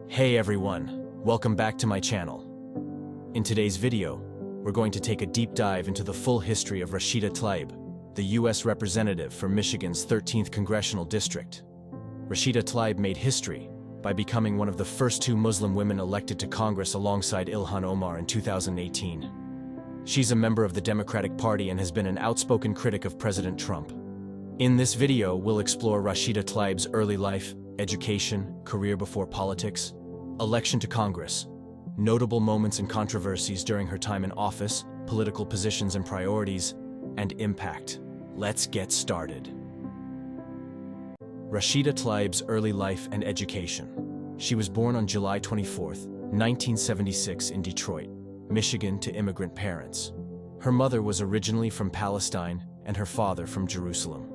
Hey everyone, welcome back to my channel. In today's video, we're going to take a deep dive into the full history of Rashida Tlaib, the U.S. representative for Michigan's 13th Congressional District. Rashida Tlaib made history by becoming one of the first two Muslim women elected to Congress alongside Ilhan Omar in 2018. She's a member of the Democratic Party and has been an outspoken critic of President Trump. In this video, we'll explore Rashida Tlaib's early life, education, career before politics, election to Congress, notable moments and controversies during her time in office, political positions and priorities, and impact. Let's get started. Rashida Tlaib's early life and education. She was born on July 24, 1976 in Detroit, Michigan to immigrant parents. Her mother was originally from Palestine and her father from Jerusalem.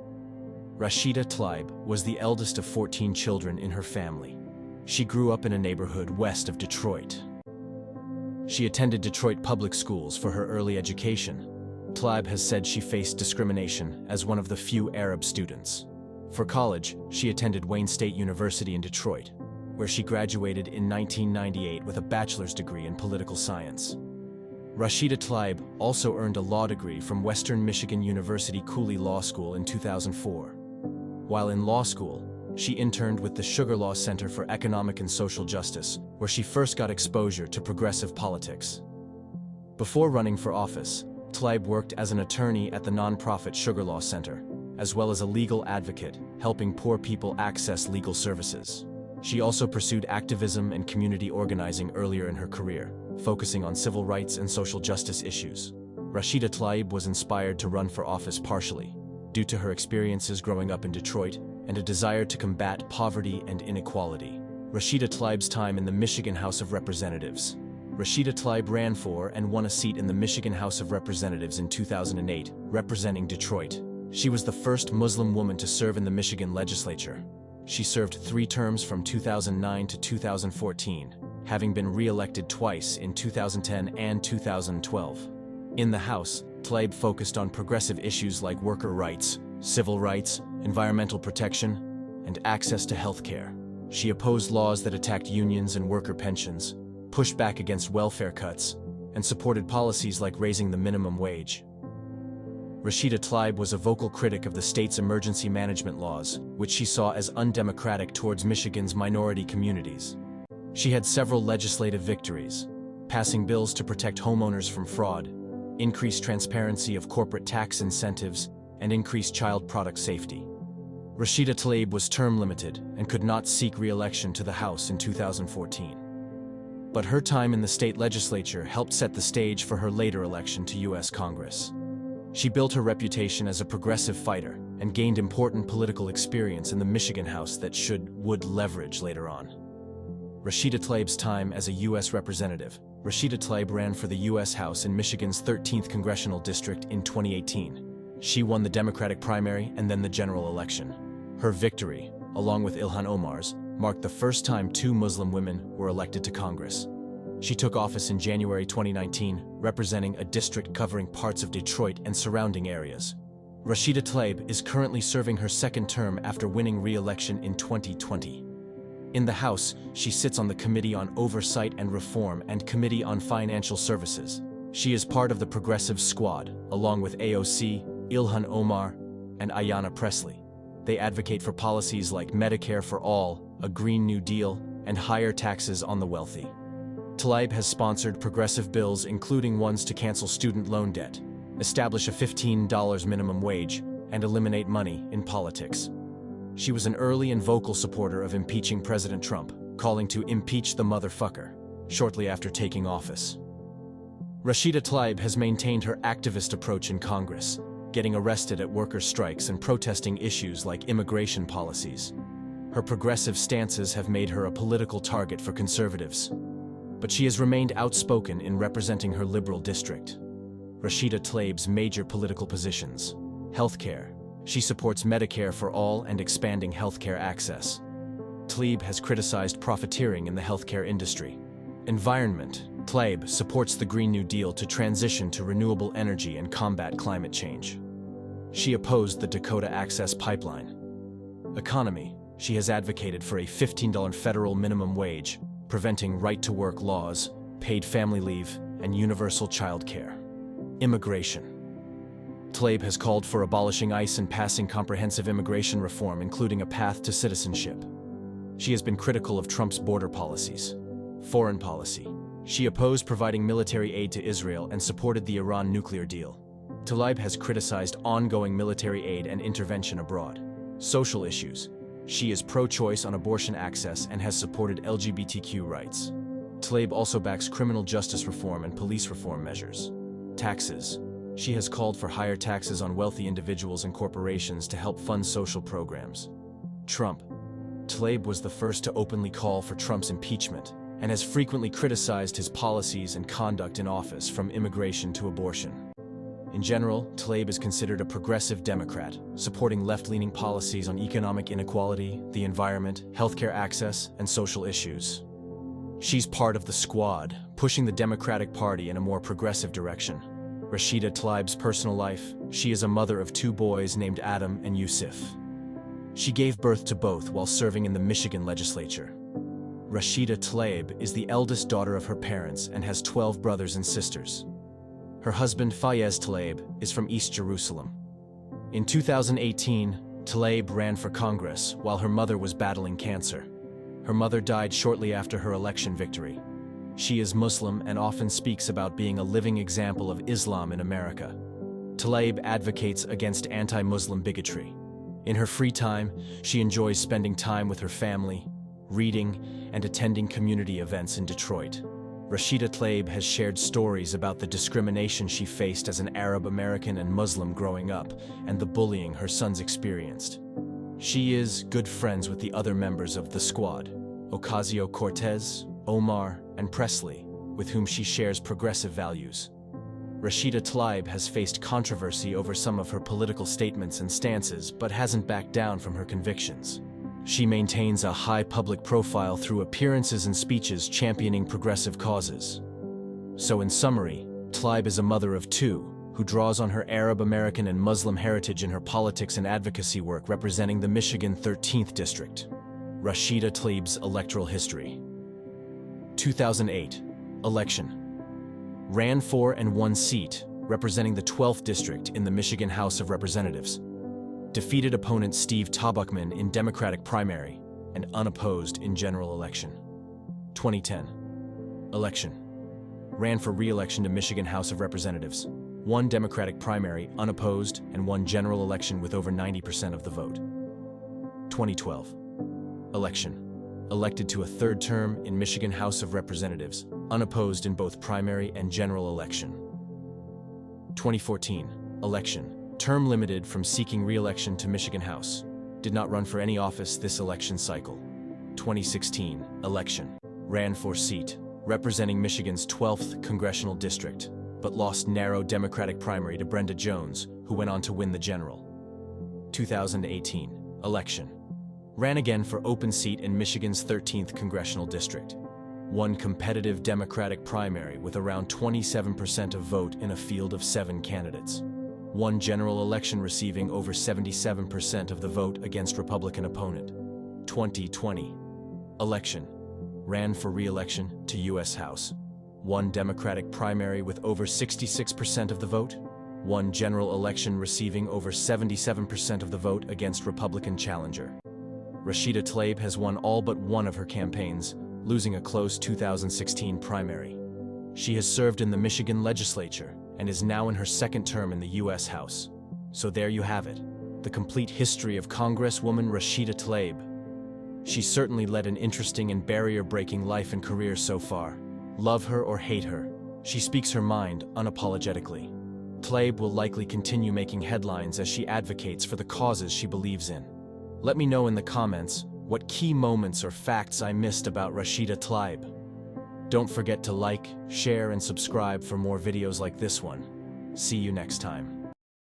Rashida Tlaib was the eldest of 14 children in her family. She grew up in a neighborhood west of Detroit. She attended Detroit public schools for her early education. Tlaib has said she faced discrimination as one of the few Arab students. For college, she attended Wayne State University in Detroit, where she graduated in 1998 with a bachelor's degree in political science. Rashida Tlaib also earned a law degree from Western Michigan University Cooley Law School in 2004. While in law school, she interned with the Sugar Law Center for Economic and Social Justice, where she first got exposure to progressive politics. Before running for office, Tlaib worked as an attorney at the nonprofit Sugar Law Center, as well as a legal advocate, helping poor people access legal services. She also pursued activism and community organizing earlier in her career, focusing on civil rights and social justice issues. Rashida Tlaib was inspired to run for office partially due to her experiences growing up in Detroit and a desire to combat poverty and inequality. Rashida Tlaib's time in the Michigan House of Representatives. Rashida Tlaib ran for and won a seat in the Michigan House of Representatives in 2008, representing Detroit. She was the first Muslim woman to serve in the Michigan legislature. She served 3 terms from 2009 to 2014, having been re-elected twice in 2010 and 2012. In the House, Tlaib focused on progressive issues like worker rights, civil rights, environmental protection, and access to health care. She opposed laws that attacked unions and worker pensions, pushed back against welfare cuts, and supported policies like raising the minimum wage. Rashida Tlaib was a vocal critic of the state's emergency management laws, which she saw as undemocratic towards Michigan's minority communities. She had several legislative victories, passing bills to protect homeowners from fraud, increase transparency of corporate tax incentives, and increase child product safety. Rashida Tlaib was term-limited and could not seek re-election to the House in 2014. But her time in the state legislature helped set the stage for her later election to U.S. Congress. She built her reputation as a progressive fighter and gained important political experience in the Michigan House that would leverage later on. Rashida Tlaib's time as a U.S. representative. Rashida Tlaib ran for the U.S. House in Michigan's 13th Congressional District in 2018. She won the Democratic primary and then the general election. Her victory, along with Ilhan Omar's, marked the first time 2 Muslim women were elected to Congress. She took office in January 2019, representing a district covering parts of Detroit and surrounding areas. Rashida Tlaib is currently serving her 2nd term after winning re-election in 2020. In the House, she sits on the Committee on Oversight and Reform and Committee on Financial Services. She is part of the Progressive Squad, along with AOC, Ilhan Omar, and Ayanna Pressley. They advocate for policies like Medicare for all, a Green New Deal, and higher taxes on the wealthy. Tlaib has sponsored progressive bills including ones to cancel student loan debt, establish a $15 minimum wage, and eliminate money in politics. She was an early and vocal supporter of impeaching President Trump, calling to impeach the motherfucker, shortly after taking office. Rashida Tlaib has maintained her activist approach in Congress, getting arrested at worker strikes and protesting issues like immigration policies. Her progressive stances have made her a political target for conservatives, but she has remained outspoken in representing her liberal district. Rashida Tlaib's major political positions. Healthcare. She supports Medicare for all and expanding healthcare access. Tlaib has criticized profiteering in the healthcare industry. Environment. Tlaib supports the Green New Deal to transition to renewable energy and combat climate change. She opposed the Dakota Access Pipeline. Economy. She has advocated for a $15 federal minimum wage, preventing right-to-work laws, paid family leave, and universal child care. Immigration. Tlaib has called for abolishing ICE and passing comprehensive immigration reform, including a path to citizenship. She has been critical of Trump's border policies. Foreign policy. She opposed providing military aid to Israel and supported the Iran nuclear deal. Tlaib has criticized ongoing military aid and intervention abroad. Social issues. She is pro-choice on abortion access and has supported LGBTQ rights. Tlaib also backs criminal justice reform and police reform measures. Taxes. She has called for higher taxes on wealthy individuals and corporations to help fund social programs. Trump. Tlaib was the first to openly call for Trump's impeachment and has frequently criticized his policies and conduct in office, from immigration to abortion. In general, Tlaib is considered a progressive Democrat, supporting left-leaning policies on economic inequality, the environment, healthcare access, and social issues. She's part of the squad, pushing the Democratic Party in a more progressive direction. Rashida Tlaib's personal life. She is a mother of 2 boys named Adam and Yusuf. She gave birth to both while serving in the Michigan legislature. Rashida Tlaib is the eldest daughter of her parents and has 12 brothers and sisters. Her husband, Fayez Tlaib, is from East Jerusalem. In 2018, Tlaib ran for Congress while her mother was battling cancer. Her mother died shortly after her election victory. She is Muslim and often speaks about being a living example of Islam in America. Tlaib advocates against anti-Muslim bigotry. In her free time, she enjoys spending time with her family, reading, and attending community events in Detroit. Rashida Tlaib has shared stories about the discrimination she faced as an Arab American and Muslim growing up, and the bullying her sons experienced. She is good friends with the other members of the squad, Ocasio-Cortez, Omar, and Presley, with whom she shares progressive values. Rashida Tlaib has faced controversy over some of her political statements and stances, but hasn't backed down from her convictions. She maintains a high public profile through appearances and speeches championing progressive causes. So in summary, Tlaib is a mother of 2, who draws on her Arab American and Muslim heritage in her politics and advocacy work representing the Michigan 13th District. Rashida Tlaib's electoral history. 2008. Election. Ran for and won seat, representing the 12th District in the Michigan House of Representatives. Defeated opponent Steve Tobachman in Democratic primary and unopposed in general election. 2010. Election. Ran for re-election to Michigan House of Representatives. Won Democratic primary, unopposed, and won general election with over 90% of the vote. 2012. Election. Elected to a 3rd term in Michigan House of Representatives, unopposed in both primary and general election. 2014. Election. Term limited from seeking re-election to Michigan House. Did not run for any office this election cycle. 2016. Election. Ran for seat, representing Michigan's 12th congressional district, but lost narrow Democratic primary to Brenda Jones, who went on to win the general. 2018. Election. Ran again for open seat in Michigan's 13th congressional district. Won competitive Democratic primary with around 27% of vote in a field of 7 candidates. Won general election receiving over 77% of the vote against Republican opponent. 2020. Election. Ran for re-election to U.S. House. Won Democratic primary with over 66% of the vote. Won general election receiving over 77% of the vote against Republican challenger. Rashida Tlaib has won all but one of her campaigns, losing a close 2016 primary. She has served in the Michigan legislature and is now in her 2nd term in the U.S. House. So there you have it, the complete history of Congresswoman Rashida Tlaib. She certainly led an interesting and barrier-breaking life and career so far. Love her or hate her, she speaks her mind unapologetically. Tlaib will likely continue making headlines as she advocates for the causes she believes in. Let me know in the comments what key moments or facts I missed about Rashida Tlaib. Don't forget to like, share, and subscribe for more videos like this one. See you next time.